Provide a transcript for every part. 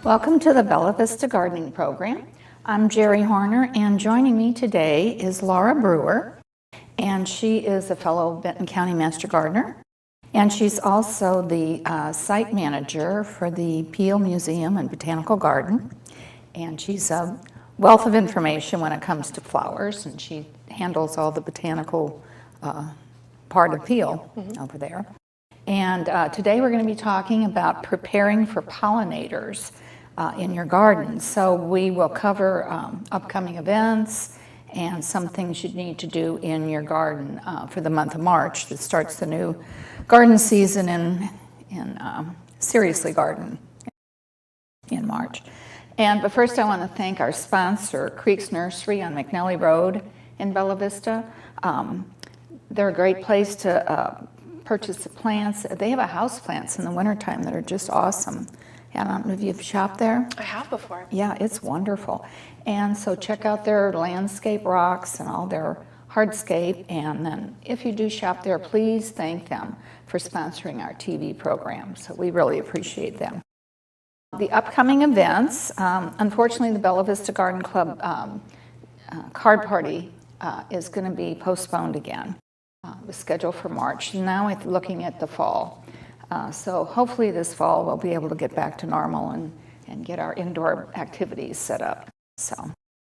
Welcome to the Bella Vista Gardening Program. I'm Jerry Horner, and joining me today is Laura Brewer, and she is a fellow Benton County Master Gardener, and she's also the site manager for the Peel Museum and Botanical Garden, and she's a wealth of information when it comes to flowers, and she handles all the botanical part of Peel over there. And today we're going to be talking about preparing for pollinators in your garden. So we will cover upcoming events and some things you need to do in your garden for the month of March. That starts the new garden season in Seriously Garden in March. But first I want to thank our sponsor, Creeks Nursery on McNally Road in Bella Vista. They're a great place to purchase the plants. They have a house plants in the wintertime that are just awesome. I don't know if you've shopped there. I have before. Yeah, it's wonderful. And so check out their landscape rocks and all their hardscape. And then if you do shop there, please thank them for sponsoring our TV program. So we really appreciate them. The upcoming events, unfortunately the Bella Vista Garden Club card party is going to be postponed again. It was scheduled for March. Now we're looking at the fall. So hopefully this fall we'll be able to get back to normal and get our indoor activities set up.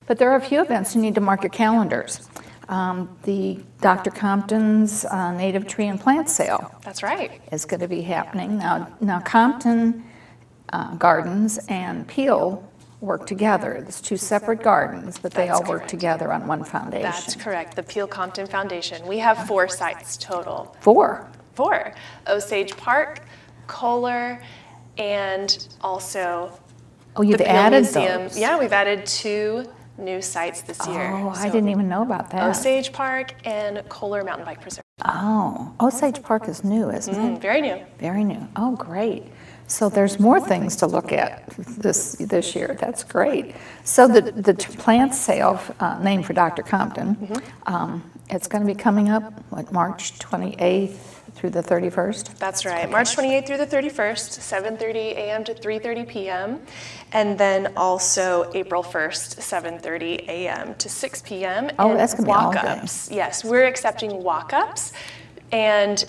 But there are a few events you need to mark your calendars. The Dr. Compton's Native Tree and Plant Sale. That's right. Is going to be happening. Now Compton Gardens and Peel work together. There's two separate gardens, but they all work together on one foundation. That's correct. The Peel Compton Foundation. We have 4 sites total. 4? 4. Osage Park, Kohler, and also you've the Peel added Museum. those. Yeah, we've added 2 new sites this year. Oh, I didn't even know about that. Osage Park and Kohler Mountain Bike Preserve. Oh, Osage Park is new, isn't it? Very new. Very new. Oh, great. So there's more things to look at this year. That's great. So the plant sale, named for Dr. Compton, it's going to be coming up, March 28th through the 31st? That's right. Okay. March 28th through the 31st, 7:30 a.m. to 3:30 p.m. And then also April 1st, 7:30 a.m. to 6 p.m. Oh, that's going to be all day. Walk-ups. Yes, we're accepting walk-ups. And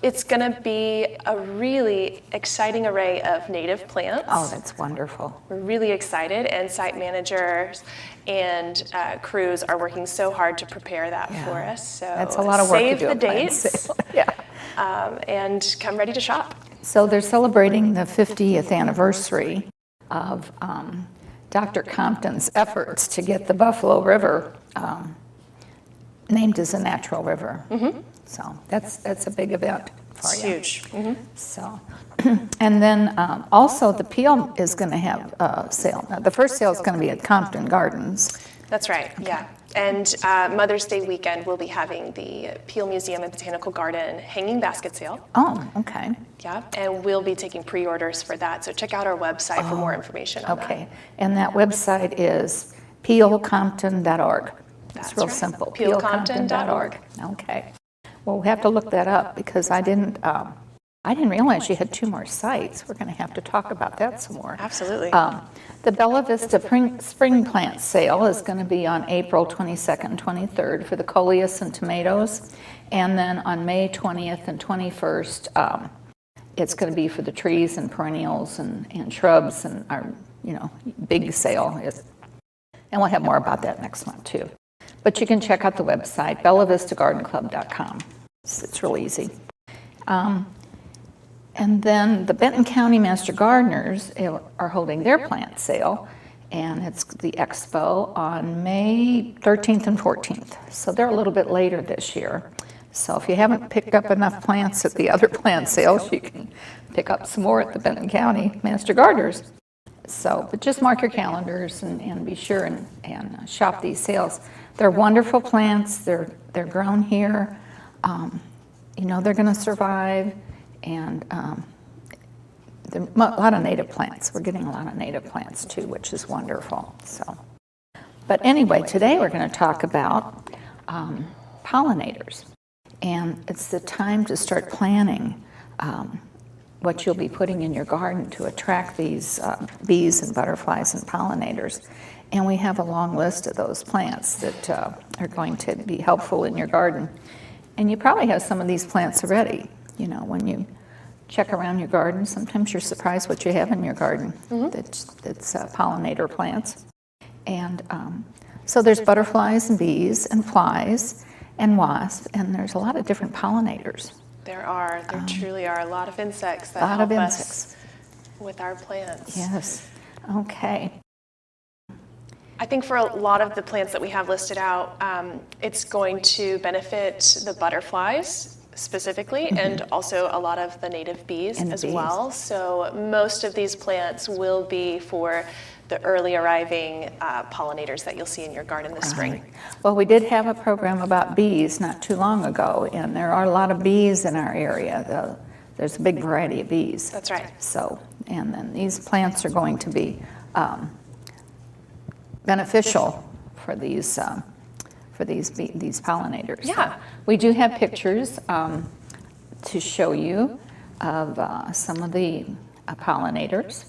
it's going to be a really exciting array of native plants. Oh, that's wonderful. We're really excited, and site managers and crews are working so hard to prepare that for us. So that's a lot of work save to do the dates. And come ready to shop. So they're celebrating the 50th anniversary of Dr. Compton's efforts to get the Buffalo River named as a natural river. So that's a big event for you. It's huge. So, and then also the Peel is going to have a sale. Now, the first sale is going to be at Compton Gardens. That's right. Okay. Yeah. And Mother's Day weekend we'll be having the Peel Museum and Botanical Garden hanging basket sale. Oh, okay. Yeah, and we'll be taking pre-orders for that. So check out our website for more information on that. Okay, and that website is peelcompton.org. It's real simple. peelcompton.org. Okay. Well, we'll have to look that up because I didn't realize you had 2 more sites. We're going to have to talk about that some more. Absolutely. The Bella Vista Spring Plant Sale is going to be on April 22nd and 23rd for the coleus and tomatoes. And then on May 20th and 21st, it's going to be for the trees and perennials and shrubs and our, big sale. And we'll have more about that next month too. But you can check out the website, bellavistagardenclub.com. It's real easy. And then the Benton County Master Gardeners are holding their plant sale, and it's the expo on May 13th and 14th. So they're a little bit later this year. So if you haven't picked up enough plants at the other plant sales, you can pick up some more at the Benton County Master Gardeners. So, but just mark your calendars and be sure and shop these sales. They're wonderful plants. They're grown here. They're going to survive. And there are a lot of native plants. We're getting a lot of native plants too, which is wonderful. So, but anyway, today we're going to talk about pollinators, and it's the time to start planning what you'll be putting in your garden to attract these bees and butterflies and pollinators. And we have a long list of those plants that are going to be helpful in your garden. And you probably have some of these plants already. You know, when you check around your garden, sometimes you're surprised what you have in your garden that's pollinator plants. And so there's butterflies and bees and flies and wasps, and there's a lot of different pollinators. There truly are a lot of insects that help us with our plants. Yes. Okay. I think for a lot of the plants that we have listed out, it's going to benefit the butterflies specifically, and also a lot of the native bees as well. So most of these plants will be for the early arriving pollinators that you'll see in your garden this spring. Well, we did have a program about bees not too long ago, and there are a lot of bees in our area. There's a big variety of bees. That's right. So, and then these plants are going to be beneficial for these pollinators. Yeah. So we do have pictures to show you of some of the pollinators,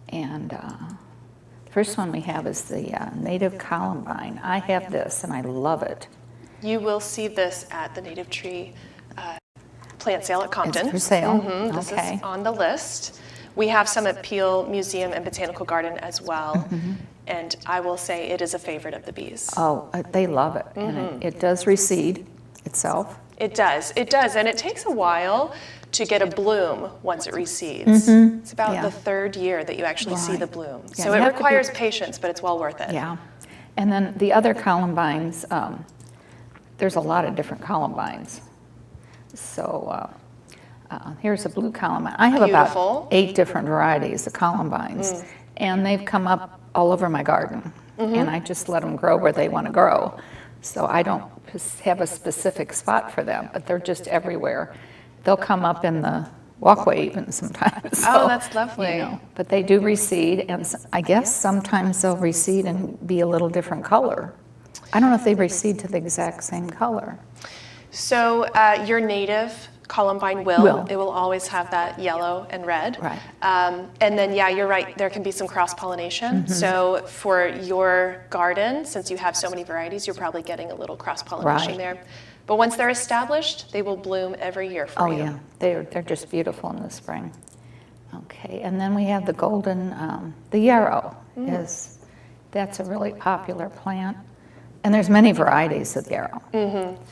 and the first one we have is the native columbine. I have this and I love it. You will see this at the native tree plant sale at Compton. It's for sale. This Okay. is on the list. We have some at Peel Museum and Botanical Garden as well. And I will say it is a favorite of the bees. Oh, they love it. And it does recede itself. It does, and it takes a while to get a bloom once it recedes. It's about the third year that you actually see the bloom. Yeah, so you it have to requires patience, but it's well worth it. Yeah. And then the other columbines, there's a lot of different columbines. So here's a blue columbine. I have Beautiful. about 8 different varieties of columbines, and they've come up all over my garden, and I just let them grow where they want to grow. So I don't have a specific spot for them, but they're just everywhere. They'll come up in the walkway even sometimes. Oh, that's lovely. You know, but they do recede, and I guess sometimes they'll recede and be a little different color. I don't know if they recede to the exact same color. So your native columbine will. It will always have that yellow and red. Right. And then, yeah, you're right, there can be some cross-pollination. So for your garden, since you have so many varieties, you're probably getting a little cross-pollination there. But once they're established, they will bloom every year for you. Oh yeah, they're just beautiful in the spring. Okay, and then we have the golden, the yarrow that's a really popular plant. And there's many varieties of yarrow.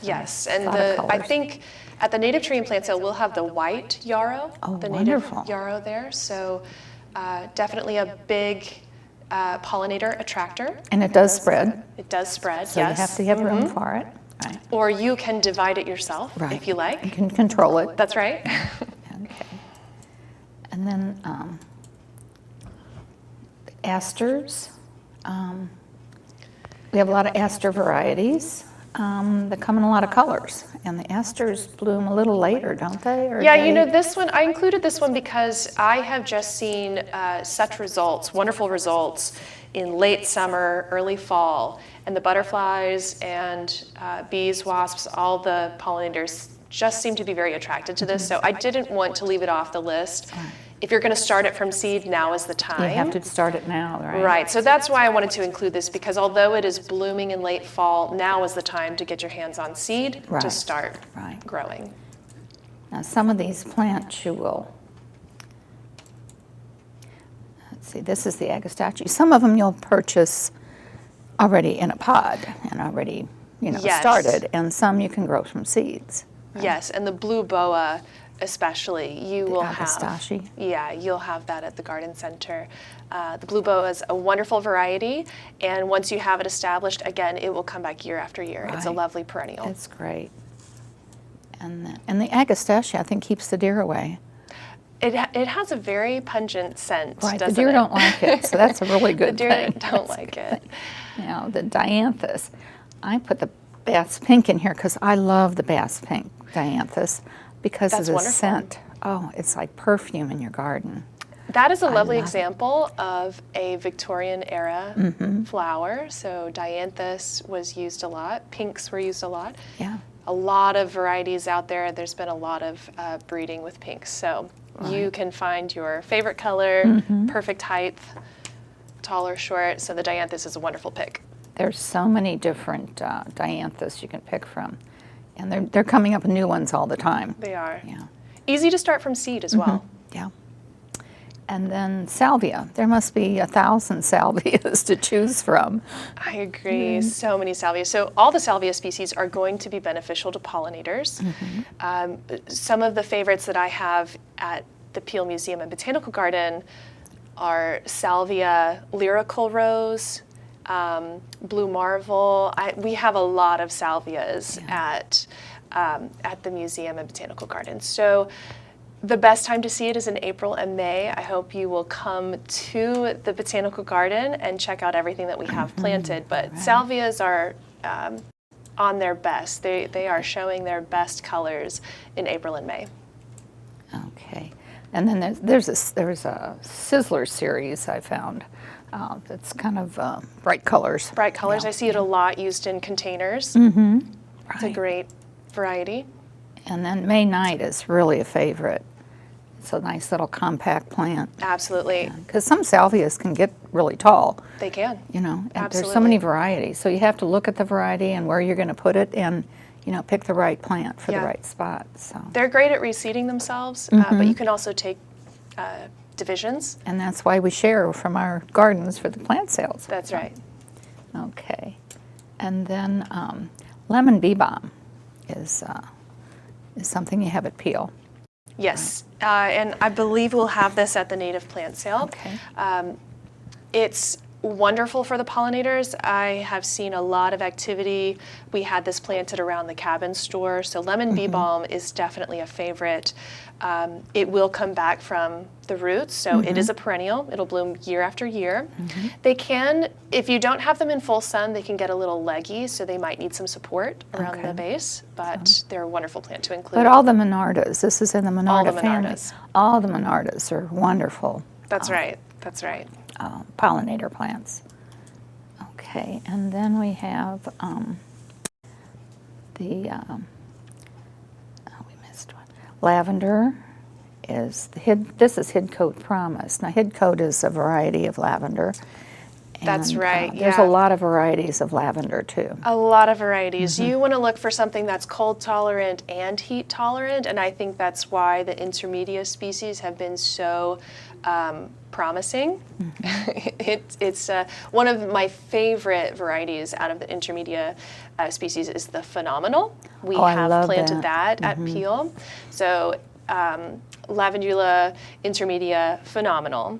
Yes, and of I colors. think at the native tree and plant sale, we'll have the white yarrow, the wonderful. native yarrow there. So definitely a big pollinator attractor. And it does spread, It does spread, so yes. you have to have room for it. Right. Or you can divide it yourself if you like. You can control it. That's right. Okay. And then the asters. We have a lot of aster varieties that come in a lot of colors. And the asters bloom a little later, don't they? Or Yeah, you know, this one, I included this one because I have just seen such results, wonderful results in late summer, early fall, and the butterflies and bees, wasps, all the pollinators just seem to be very attracted to this. So I didn't want to leave it off the list. If you're going to start it from seed, now is the time. You have to start it now, right? Right, so that's why I wanted to include this, because although it is blooming in late fall, now is the time to get your hands on seed to start growing. Now, some of these plants you will, let's see, this is the agastache. Some of them you'll purchase already in a pod and already, started, and some you can grow from seeds. Yes, and the blue boa especially, you will agastache. have. Yeah, you'll have that at the garden center. The blue boa is a wonderful variety, and once you have it established, again, it will come back year after year. It's a lovely perennial. It's great. And the agastache, I think, keeps the deer away. It has a very pungent scent, Right, doesn't the deer it? don't like it, so that's a really good The thing. deer don't like it. Now, the dianthus. I put the bass pink in here because I love the bass pink dianthus because That's of the wonderful. scent. Oh, it's like perfume in your garden. That is a lovely example of a Victorian era flower. So dianthus was used a lot. Pinks were used a lot. Yeah. a lot of varieties out there. There's been a lot of breeding with pinks. So you can find your favorite color, perfect height, tall or short. So the dianthus is a wonderful pick. There's so many different dianthus you can pick from, and they're coming up with new ones all the time. They are. Yeah. Easy to start from seed as well. Yeah. And then salvia. There must be 1,000 salvias to choose from. I agree. So many salvias. So all the salvia species are going to be beneficial to pollinators. Some of the favorites that I have at the Peel Museum and Botanical Garden are salvia lyrical rose, blue marvel. We have a lot of salvias at the museum and Botanical Garden. So the best time to see it is in April and May. I hope you will come to the Botanical Garden and check out everything that we have planted. But salvias are on their best. They are showing their best colors in April and May. Okay. And then there's a Sizzler series I found that's kind of bright colors. Bright colors. I see it a lot used in containers. It's a great variety. And then May Night is really a favorite. It's a nice little compact plant. Absolutely. Because some salvias can get really tall. They can. You know, and Absolutely. there's so many varieties. So you have to look at the variety and where you're going to put it and, you know, pick the right plant for the right spot. So they're great at reseeding themselves, but you can also take divisions. And that's why we share from our gardens for the plant sales. That's right. Okay. And then lemon bee balm is something you have at Peel. Yes, and I believe we'll have this at the native plant sale. Okay. It's wonderful for the pollinators. I have seen a lot of activity. We had this planted around the cabin store, so lemon bee balm is definitely a favorite. It will come back from the roots, so it is a perennial. It'll bloom year after year. They can, if you don't have them in full sun, they can get a little leggy, so they might need some support around the base, but they're a wonderful plant to include. But all the Monardas, this is in the Monarda family. Monardas. All the Monardas are wonderful. That's right, that's right. Pollinator plants. Okay, and then we have we missed one. Lavender is this is Hidcote Promise. Now Hidcote is a variety of lavender. That's right, There's a lot of varieties of lavender too. A lot of varieties. You want to look for something that's cold tolerant and heat tolerant, and I think that's why the intermedia species have been so promising. It's one of my favorite varieties out of the intermedia species is the Phenomenal. We have planted that at Peel. So Lavandula intermedia Phenomenal.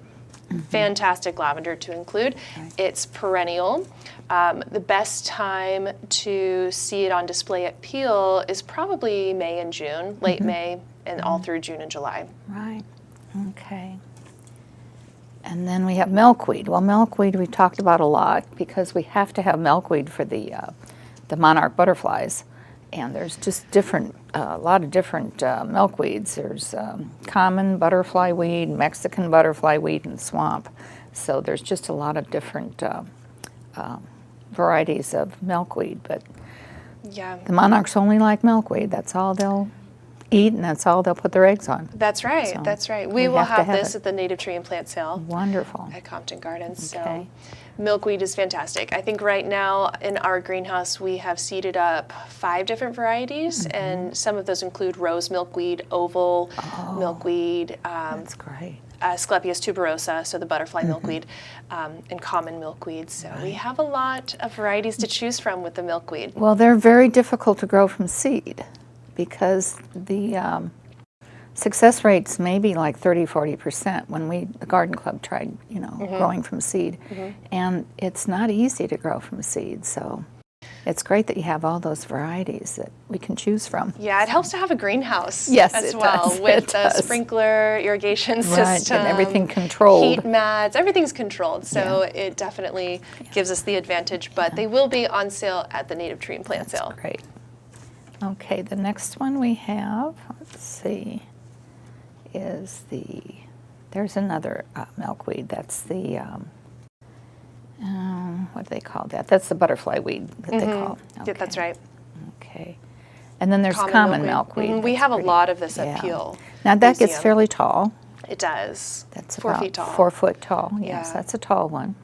Fantastic lavender to include. It's perennial. The best time to see it on display at Peel is probably May and June, late May and all through June and July. Right. Okay. And then we have milkweed. Well, milkweed we've talked about a lot because we have to have milkweed for the monarch butterflies. And there's just a lot of different milkweeds. There's common butterfly weed, Mexican butterfly weed, and swamp. So there's just a lot of different varieties of milkweed. But the monarchs only like milkweed. That's all they'll eat, and that's all they'll put their eggs on. That's right. So that's right. We will have this it. at the Native Tree and Plant Sale. Wonderful. At Compton Gardens. Okay. So milkweed is fantastic. I think right now in our greenhouse we have seeded up 5 different varieties, and some of those include rose milkweed, oval milkweed. That's great. Asclepias tuberosa, so the butterfly milkweed, and common milkweed. So we have a lot of varieties to choose from with the milkweed. Well, they're very difficult to grow from seed because the success rates may be like 30-40% when the garden club tried, growing from seed. And it's not easy to grow from seed, so it's great that you have all those varieties that we can choose from. Yeah, it helps to have a greenhouse as it well does. with a sprinkler irrigation system. And everything controlled. Heat mats, everything's controlled, so it definitely gives us the advantage, but they will be on sale at the Native Tree and Plant Sale. Great. Okay, the next one we have, let's see, is there's another milkweed. That's the, what do they call that? That's the butterfly weed that they call. Yeah, that's right. Okay. And then there's common milkweed. We That's have a pretty- lot of this yeah. at Peel. Now that gets Museum. fairly tall. It does. That's 4 about feet tall. 4 foot tall. Yes, Yeah. that's a tall one.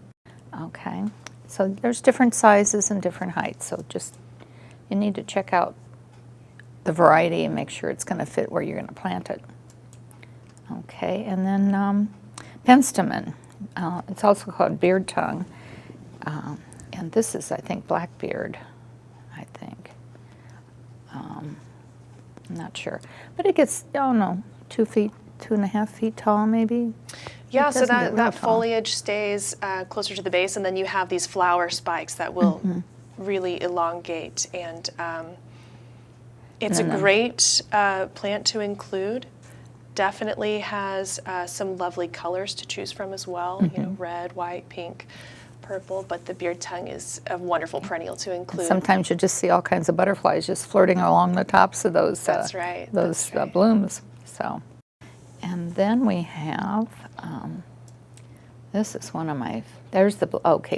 Okay. So there's different sizes and different heights. So just you need to check out the variety and make sure it's going to fit where you're going to plant it. Okay, and then Penstemon. It's also called beard tongue. And this is, I think, Blackbeard, I think. I'm not sure. But it gets, 2 feet, 2.5 feet tall maybe. Yeah, It so doesn't get real that tall. foliage stays closer to the base, and then you have these flower spikes that will really elongate. And it's a great plant to include. Definitely has some lovely colors to choose from as well. You know, red, white, pink, purple. But the beard tongue is a wonderful perennial to include. Sometimes you just see all kinds of butterflies just flirting along the tops of those. That's right. Those blooms. So, and then we have. This is one of my. There's the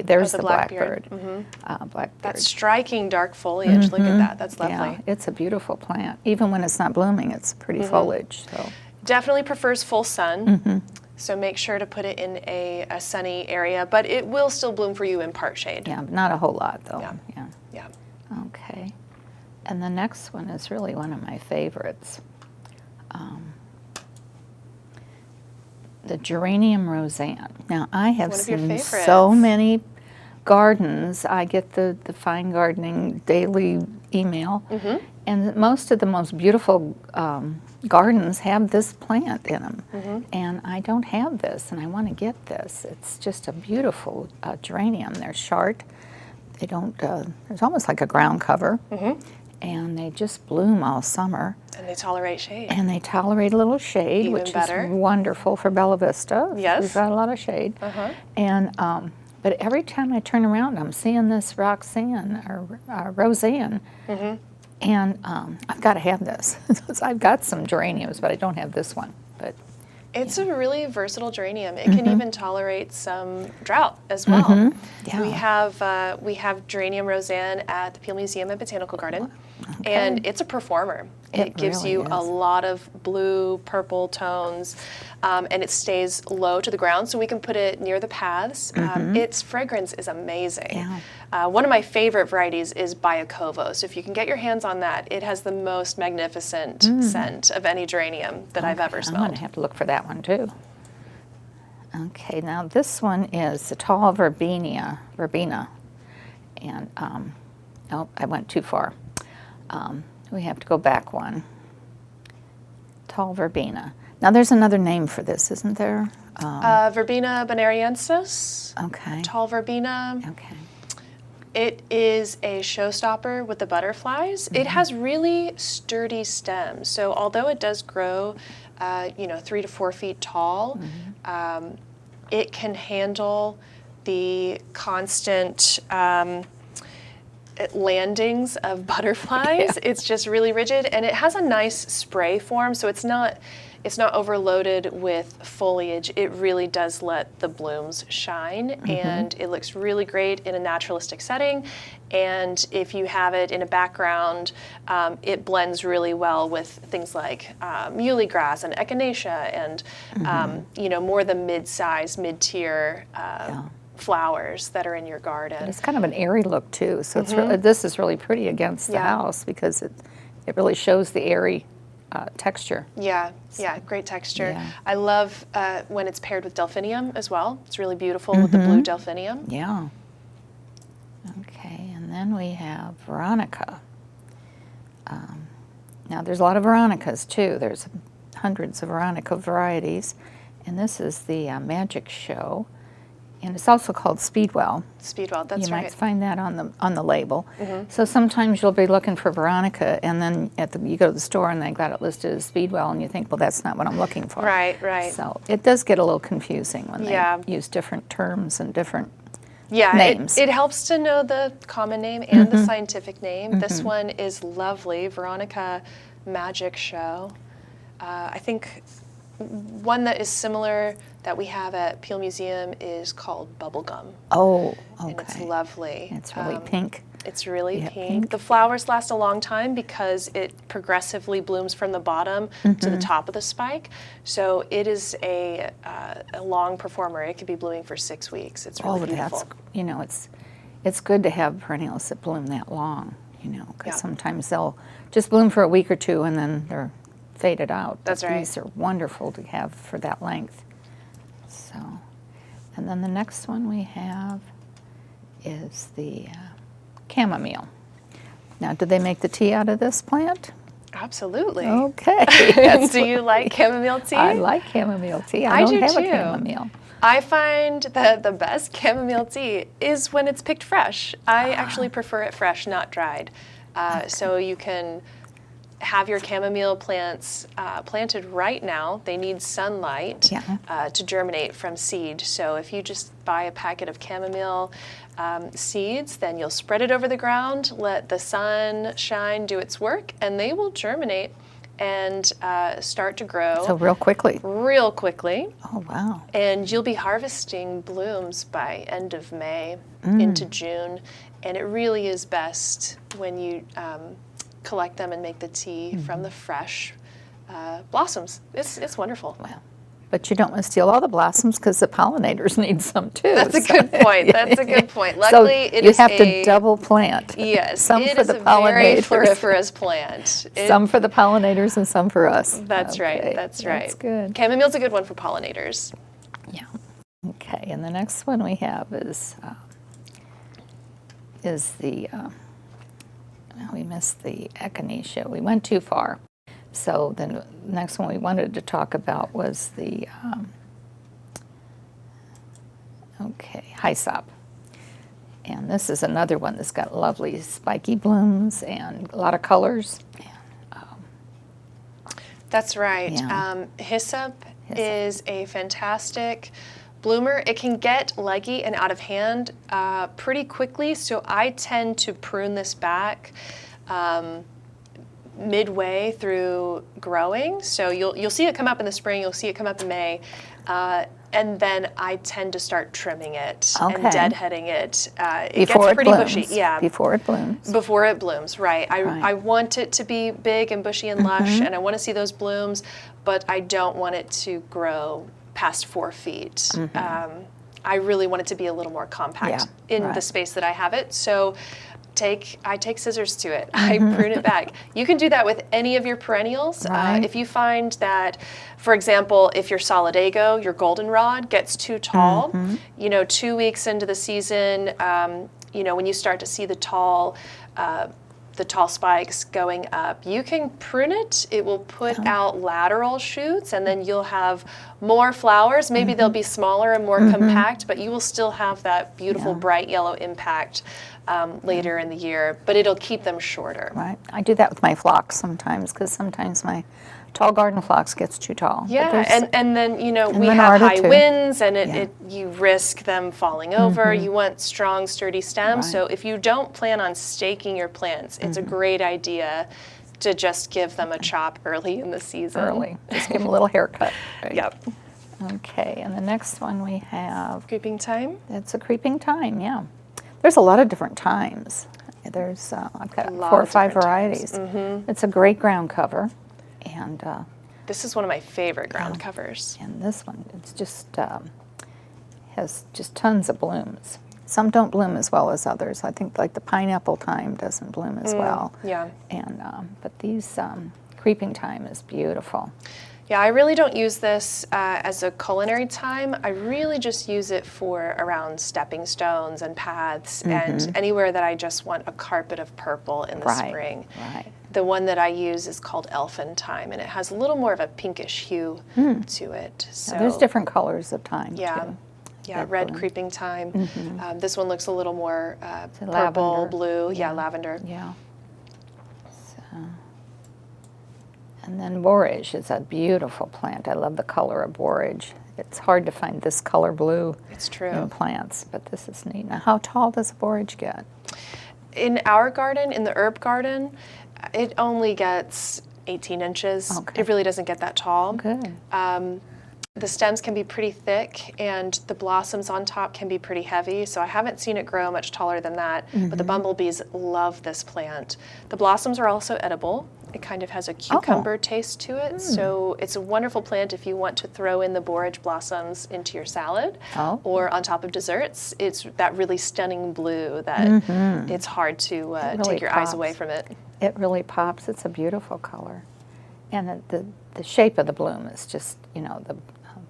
There's the the Blackbeard. Blackbeard. Blackbeard. That striking dark foliage. Look at that. That's lovely. Yeah, it's a beautiful plant. Even when it's not blooming, it's pretty foliage. So. Definitely prefers full sun, so make sure to put it in a sunny area, but it will still bloom for you in part shade. Yeah, but not a whole lot though. Yeah. Yeah. Okay. And the next one is really one of my favorites. The Geranium Roseanne. Now I have One of your seen favorites. so many gardens. I get the Fine Gardening daily email, and most of the most beautiful gardens have this plant in them. And I don't have this, and I want to get this. It's just a beautiful geranium. They're short. They don't. There's almost like a ground cover, and they just bloom all summer. And they tolerate shade. And they tolerate a little shade, Even which better. is wonderful for Bella Vista. Yes. We've got a lot of shade. And but every time I turn around, I'm seeing this Roxanne or Roseanne, and I've got to have this. I've got some geraniums, but I don't have this one. But It's a really versatile geranium. It can even tolerate some drought as well. Yeah. We have Geranium Roseanne at the Peel Museum and Botanical Garden, and it's a performer. It gives really you a is. lot of blue, purple tones, and it stays low to the ground, so we can put it near the paths. Its fragrance is amazing. Yeah. One of my favorite varieties is Byakovo, so if you can get your hands on that, it has the most magnificent scent of any geranium that I've ever I'm smelled. going to have to look for that one too. Okay, now this one is the tall Verbena, and oh, I went too far. We have to go back one. Tall Verbena. Now there's another name for this, isn't there? Verbena bonariensis, Okay. tall verbena. Okay. It is a showstopper with the butterflies. It has really sturdy stems. So although it does grow, 3 to 4 feet tall, it can handle the constant landings of butterflies. It's just really rigid, and it has a nice spray form, so it's not overloaded with foliage. It really does let the blooms shine, and it looks really great in a naturalistic setting. And if you have it in a background, it blends really well with things like muley grass and echinacea and more the mid-size, mid-tier flowers that are in your garden. It's kind of an airy look too, so it's really, this is really pretty against the house because it really shows the airy texture. Yeah, great texture. Yeah. I love when it's paired with delphinium as well. It's really beautiful with the blue delphinium. Yeah. Okay, and then we have Veronica. Now there's a lot of Veronicas too. There's hundreds of Veronica varieties, and this is the Magic Show. And it's also called Speedwell. Speedwell, that's you right. might find that on the label. So sometimes you'll be looking for Veronica, and then you go to the store and they got it listed as Speedwell, and you think, well, that's not what I'm looking for. Right. So it does get a little confusing when they use different terms and different Yeah, names. it helps to know the common name and the scientific name. This one is lovely, Veronica Magic Show. I think one that is similar that we have at Peel Museum is called Bubblegum. Oh, okay. And it's lovely. It's really pink. It's really Yeah, pink. The flowers last a long time because it progressively blooms from the bottom to the top of the spike. So it is a long performer. It could be blooming for 6 weeks. It's really beautiful. That's, you know, it's good to have perennials that bloom that long, you know, because sometimes they'll just bloom for a week or two and then they're faded out. That's But right. These are wonderful to have for that length. So, and then the next one we have is the chamomile. Now, do they make the tea out of this plant? Absolutely. Okay. Do you like chamomile tea? I like chamomile tea. I I don't do have too. a chamomile. I find that the best chamomile tea is when it's picked fresh. I actually prefer it fresh, not dried. So you can have your chamomile plants planted right now. They need sunlight to germinate from seed. So if you just buy a packet of chamomile seeds, then you'll spread it over the ground, let the sun shine, do its work, and they will germinate and start to grow. So real quickly. Real quickly. Oh, wow. And you'll be harvesting blooms by end of May into June. And it really is best when you collect them and make the tea from the fresh blossoms. It's wonderful. Well, but you don't want to steal all the blossoms because the pollinators need some too. That's a good point. That's a good point. So Luckily, it you is have to double plant. Yes, some it for is the a very pollinators. floriferous plant. Some for the pollinators and some for us. That's right. Okay, That's right. That's good. Chamomile's a good one for pollinators. Yeah. Okay, and the next one we have is the we missed the echinacea. We went too far. So then the next one we wanted to talk about was the Hisop. And this is another one that's got lovely spiky blooms and a lot of colors. That's right. Yeah. Hisop is a fantastic bloomer. It can get leggy and out of hand pretty quickly, so I tend to prune this back midway through growing. So you'll see it come up in the spring, you'll see it come up in May, and then I tend to start trimming it and deadheading it. It Before gets it pretty blooms. bushy. Yeah. Before it blooms. Before it blooms, right. Right. I want it to be big and bushy and lush, and I want to see those blooms, but I don't want it to grow past 4 feet. I really want it to be a little more compact in the space that I have it. So I take scissors to it. I prune it back. You can do that with any of your perennials. Right. If you find that, for example, if your solidago, your goldenrod, gets too tall, 2 weeks into the season, when you start to see the tall spikes going up, you can prune it. It will put out lateral shoots, and then you'll have more flowers. Maybe they'll be smaller and more compact, but you will still have that beautiful bright yellow impact later in the year, but it'll keep them shorter. Right. I do that with my phlox sometimes because sometimes my tall garden phlox gets too tall. Yeah, and then we then have harder high to- winds, and you risk them falling over. You want strong, sturdy stems. Right. So if you don't plan on staking your plants, it's a great idea to just give them a chop early in the season. Early. Just give them a little haircut. Right? Yep. Okay, and the next one we have, Creeping thyme. it's a creeping thyme, yeah. There's a lot of different tymes. There's, I've got lot 4 or of 5 different varieties. It's a great ground cover, and This is one of my favorite ground covers. this one, it's just, has just tons of blooms. Some don't bloom as well as others. I think like the pineapple thyme doesn't bloom as well. Yeah. And, but these creeping thyme is beautiful. Yeah, I really don't use this as a culinary thyme. I really just use it for around stepping stones and paths and anywhere that I just want a carpet of purple in the spring. Right. The one that I use is called elfin thyme, and it has a little more of a pinkish hue to it. So Now, there's different colors of thyme yeah, too. yeah, red creeping thyme. This one looks a little more purple, lavender. blue. Yeah, lavender. Yeah. So, and then borage is a beautiful plant. I love the color of borage. It's hard to find this color blue It's true. in plants, but this is neat. Now, how tall does a borage get? In our garden, in the herb garden, it only gets 18 inches. Okay. It really doesn't get that tall. Good. The stems can be pretty thick and the blossoms on top can be pretty heavy, so I haven't seen it grow much taller than that, but the bumblebees love this plant. The blossoms are also edible. It kind of has a cucumber taste to it, so it's a wonderful plant if you want to throw in the borage blossoms into your salad or on top of desserts. It's that really stunning blue that it's hard to really take your eyes pops. away from it. It really pops. It's a beautiful color. And the shape of the bloom is just, you know, the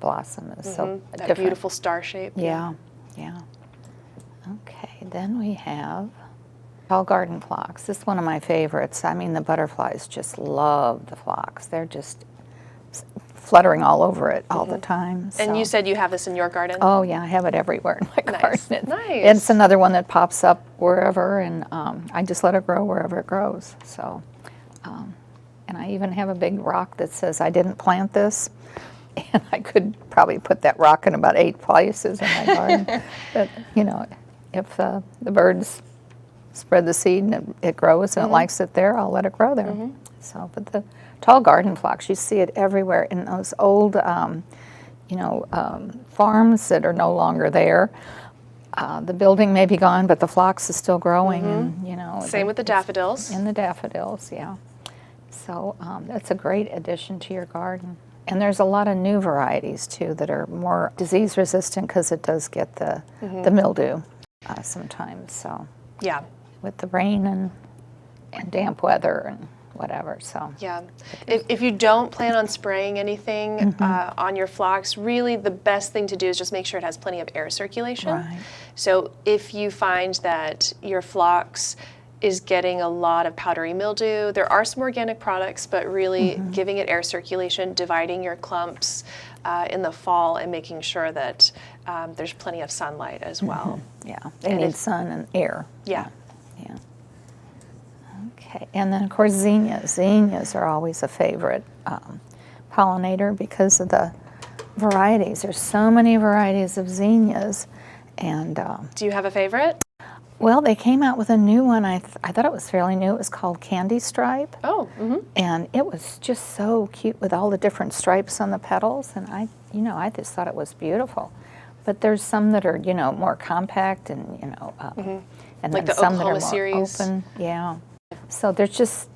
blossom is so That different. beautiful star shape. Yeah. Okay, then we have tall garden phlox. This is one of my favorites. I mean, the butterflies just love the phlox. They're just fluttering all over it all the time. And so. you said you have this in your garden? Oh yeah, I have it everywhere in my garden. Nice. It's another one that pops up wherever, and I just let it grow wherever it grows. So, and I even have a big rock that says I didn't plant this, and I could probably put that rock in about 8 places in my garden. But you know, if the birds spread the seed and it grows and it likes it there, I'll let it grow there. So, but the tall garden phlox, you see it everywhere in those old, farms that are no longer there. The building may be gone, but the phlox is still growing, and you know. Same with the daffodils. And the daffodils, yeah. So that's a great addition to your garden. And there's a lot of new varieties too that are more disease resistant because it does get the mildew sometimes. So Yeah. with the rain and damp weather and whatever. So Yeah. If you don't plan on spraying anything on your phlox, really the best thing to do is just make sure it has plenty of air circulation. Right. So if you find that your phlox is getting a lot of powdery mildew, there are some organic products, but really giving it air circulation, dividing your clumps in the fall, and making sure that there's plenty of sunlight as well. yeah, they need sun and air. Yeah. Yeah. Okay, and then of course zinnias. Zinnias are always a favorite pollinator because of the varieties. There's so many varieties of zinnias, and Do you have a favorite? well, they came out with a new one. I thought it was fairly new. It was called Candy Stripe, Oh, and it was just so cute with all the different stripes on the petals. And I just thought it was beautiful. But there's some that are, more compact, and and Like then the some that Oklahoma are more series? open. Yeah. So there's just,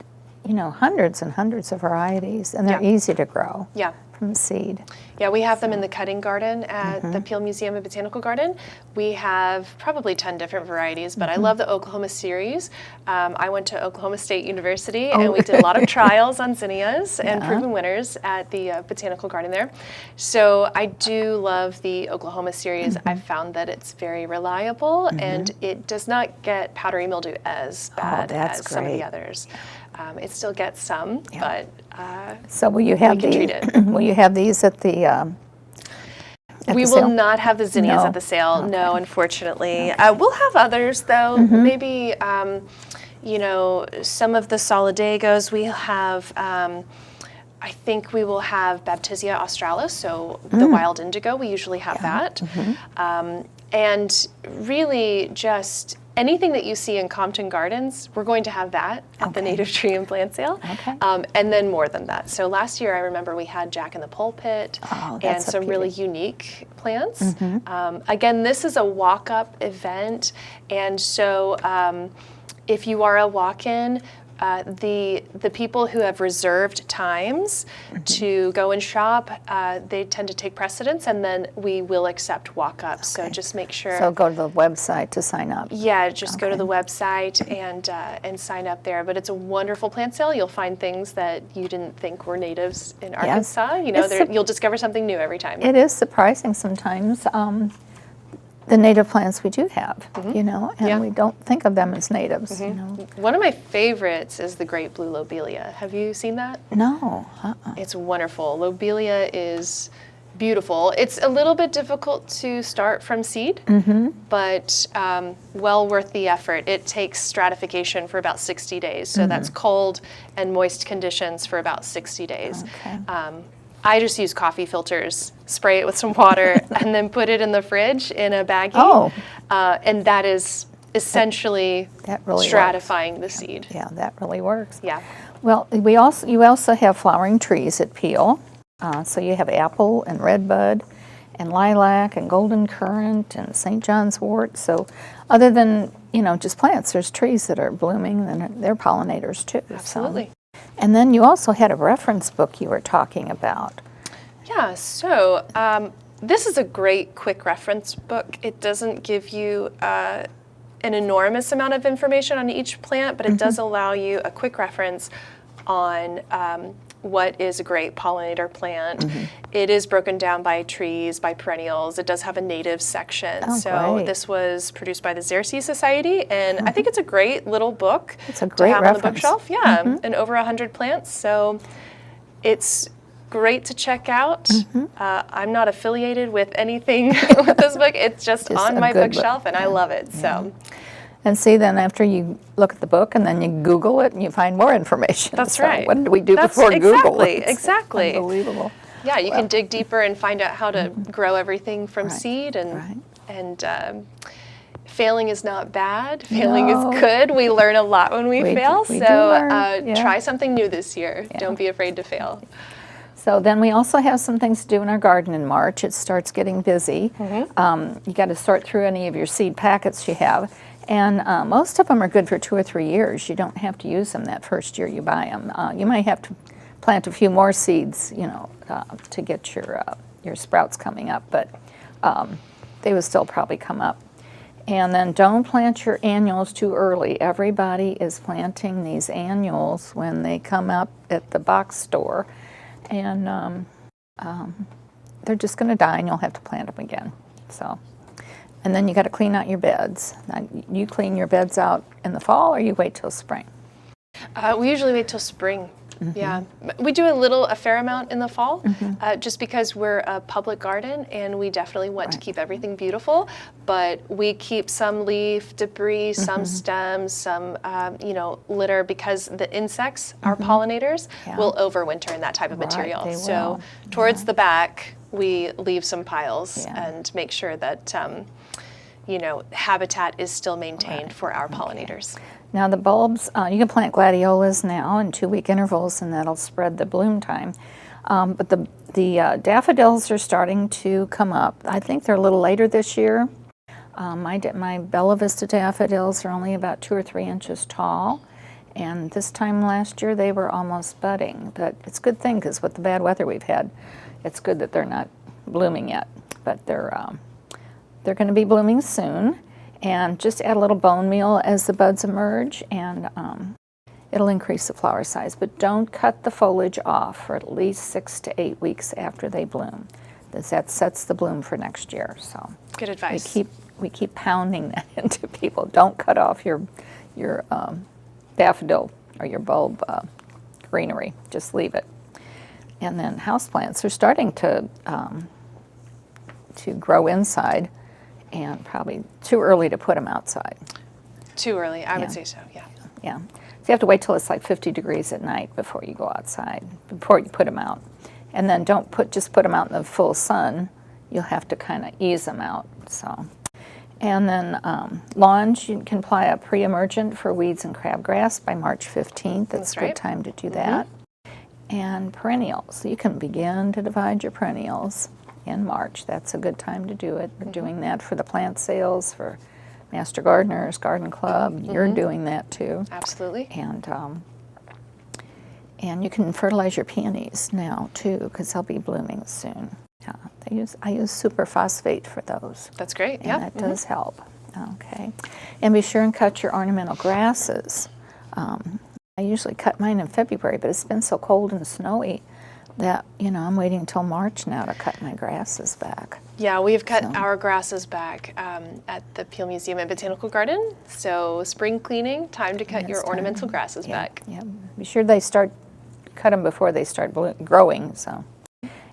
hundreds and hundreds of varieties, and they're Yeah. easy to grow yeah. from seed. Yeah, we have them in the cutting garden at the Peel Museum and Botanical Garden. We have probably 10 different varieties, but I love the Oklahoma series. I went to Oklahoma State University, and we did a lot of trials on zinnias and proven winners at the Botanical Garden there. So I do love the Oklahoma series. I've found that it's very reliable, and it does not get powdery mildew as bad that's as some of the great. others. It still gets some, but So will you have can treat it. will you have these at the we the will sale? not have the zinnias No. at the sale, no, unfortunately. We'll have others, though. Maybe, some of the solidagos. We'll have, I think we will have Baptisia australis, so the wild indigo. We usually have that. And really just anything that you see in Compton Gardens, we're going to have that at the Native Tree and Plant Sale. Okay. And then more than that. So last year I remember we had Jack in the Pulpit and that's so some really unique plants. Again, this is a walk-up event, and so if you are a walk-in, the people who have reserved times to go and shop, they tend to take precedence, and then we will accept walk-ups. So just make sure. So go to the website to sign up. Yeah, just go to the website and sign up there. But it's a wonderful plant sale. You'll find things that you didn't think were natives in Arkansas. You'll discover something new every time. It is surprising sometimes, the native plants we do have, and we don't think of them as natives, One of my favorites is the great blue lobelia. Have you seen that? No. It's wonderful. Lobelia is beautiful. It's a little bit difficult to start from seed, but well worth the effort. It takes stratification for about 60 days. So that's cold and moist conditions for about 60 days. Okay. I just use coffee filters, spray it with some water, and then put it in the fridge in a baggie. Oh. And that is essentially That really stratifying the seed. Yeah, that really works. Yeah. Well, you also have flowering trees at Peel. So you have apple and redbud and lilac and golden currant and St. John's wort. So other than, just plants, there's trees that are blooming and they're pollinators too. Absolutely. So. And then you also had a reference book you were talking about. Yeah, so this is a great quick reference book. It doesn't give you an enormous amount of information on each plant, but it does allow you a quick reference on what is a great pollinator plant. It is broken down by trees, by perennials. It does have a native section. Oh, so great. this was produced by the Xerces Society, and I think it's a great little book It's a great to have reference. on the bookshelf. Yeah, and over 100 plants. So it's great to check out. I'm not affiliated with anything with this book. It's just Just on a my good bookshelf, book. and I love it. So. And see, then after you look at the book and then you Google it and you find more information. That's So right. what did we do That's before Google? exactly, It's exactly. Unbelievable. Yeah, you can dig deeper and find out how to grow everything from Right, seed, and right. failing is not bad. Failing No. is good. We learn a lot when we fail. we do So learn, yeah. try something new this year. Don't be afraid to fail. So then we also have some things to do in our garden in March. It starts getting busy. You got to sort through any of your seed packets you have. And most of them are good for 2 or 3 years. You don't have to use them that first year you buy them. You might have to plant a few more seeds, to get your sprouts coming up, but they would still probably come up. And then don't plant your annuals too early. Everybody is planting these annuals when they come up at the box store, and they're just going to die, and you'll have to plant them again. So. And then you got to clean out your beds. Now, you clean your beds out in the fall, or you wait till spring? We usually wait till spring. Yeah, we do a fair amount in the fall, just because we're a public garden and we definitely want to keep everything beautiful. But we keep some leaf debris, some stems, some litter, because the insects, our pollinators, will overwinter in that type of material. they So will. towards the back, we leave some piles and make sure that habitat is still maintained for our pollinators. Now the bulbs, you can plant gladiolas now in 2-week intervals, and that'll spread the bloom time. But the daffodils are starting to come up. I think they're a little later this year. My Bella Vista daffodils are only about 2 or 3 inches tall, and this time last year they were almost budding. But it's a good thing, because with the bad weather we've had, it's good that they're not blooming yet. But they're going to be blooming soon. And just add a little bone meal as the buds emerge, and it'll increase the flower size. But don't cut the foliage off for at least 6 to 8 weeks after they bloom. That sets the bloom for next year. So Good advice. we keep pounding that into people. Don't cut off your daffodil or your bulb greenery. Just leave it. And then houseplants are starting to grow inside, and probably too early to put them outside. Too early, I would say so, yeah. Yeah. So you have to wait till it's like 50 degrees at night before you go outside, before you put them out. And then don't just put them out in the full sun. You'll have to kind of ease them out. So. And then lawns, you can apply a pre-emergent for weeds and crabgrass by March 15th. That's a good time to do that. And perennials, you can begin to divide your perennials in March. That's a good time to do it. We're doing that for the plant sales, for Master Gardeners, Garden Club. You're doing that too. Absolutely. And you can fertilize your peonies now too, because they'll be blooming soon. I use superphosphate for those. That's great, And that does help. Okay. And be sure and cut your ornamental grasses. I usually cut mine in February, but it's been so cold and snowy that, I'm waiting until March now to cut my grasses back. Yeah, we've cut our grasses back at the Peel Museum and Botanical Garden. So spring cleaning, time to cut your ornamental grasses back. Yeah, be sure cut them before they start growing. So,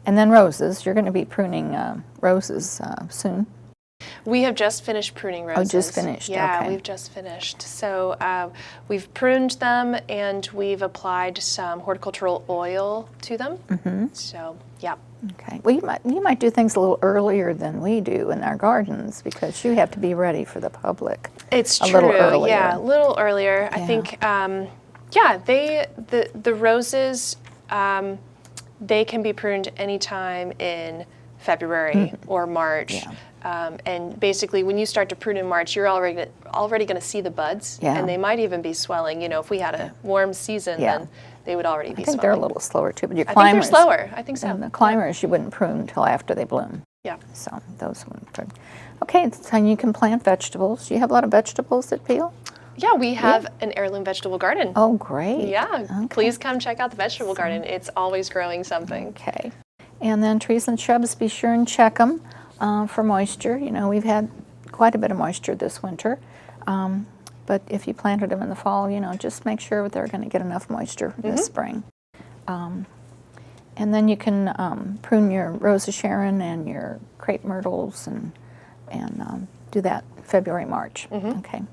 and then roses. You're going to be pruning roses soon. We have just finished pruning roses. Oh, just finished, Yeah, okay. we've just finished. So we've pruned them, and we've applied some horticultural oil to them. So, yeah. Okay. Well, you might do things a little earlier than we do in our gardens, because you have to be ready for the public. It's a true. little earlier. Yeah, a little earlier. I Yeah. think, the roses, they can be pruned anytime in February or March. And basically, when you start to prune in March, you're already going to see the buds, and they might even be swelling. You know, if we had a warm season, then they would already be swelling. I think they're a little slower too, but your I think climbers. they're slower. I think so. And the climbers you wouldn't prune until after they bloom. Yeah. So those wouldn't prune. Okay, so you can plant vegetables. You have a lot of vegetables that peel? Yeah, we have an heirloom vegetable garden. Oh, great. Yeah, please come check out the vegetable garden. It's always growing something. Okay. And then trees and shrubs, be sure and check them for moisture. You know, we've had quite a bit of moisture this winter. But if you planted them in the fall, you know, just make sure they're going to get enough moisture this spring. And then you can prune your Rose of Sharon and your crepe myrtles and do that February, March. Okay.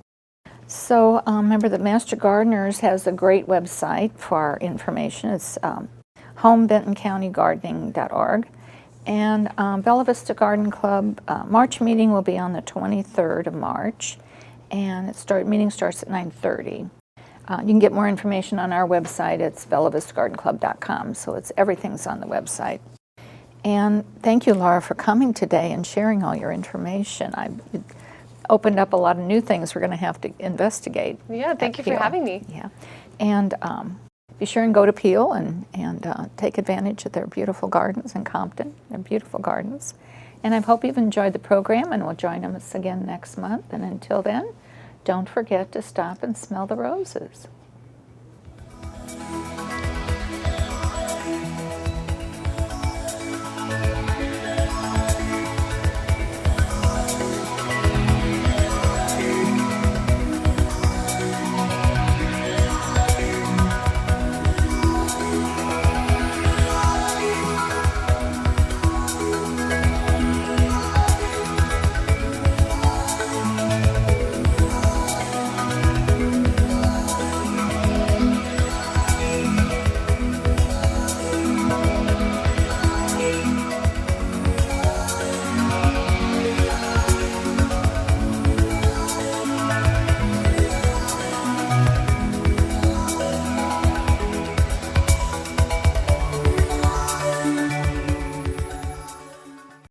So remember that Master Gardeners has a great website for our information. It's homebentoncountygardening.org. And Bella Vista Garden Club March meeting will be on the 23rd of March, and meeting starts at 9:30. You can get more information on our website. It's bellavistagardenclub.com, so everything's on the website. And thank you, Laura, for coming today and sharing all your information. It opened up a lot of new things we're going to have to investigate. Yeah, thank you for having me. Yeah, and be sure and go to Peel and take advantage of their beautiful gardens in Compton. They're beautiful gardens. And I hope you've enjoyed the program, and we'll join us again next month. And until then, don't forget to stop and smell the roses.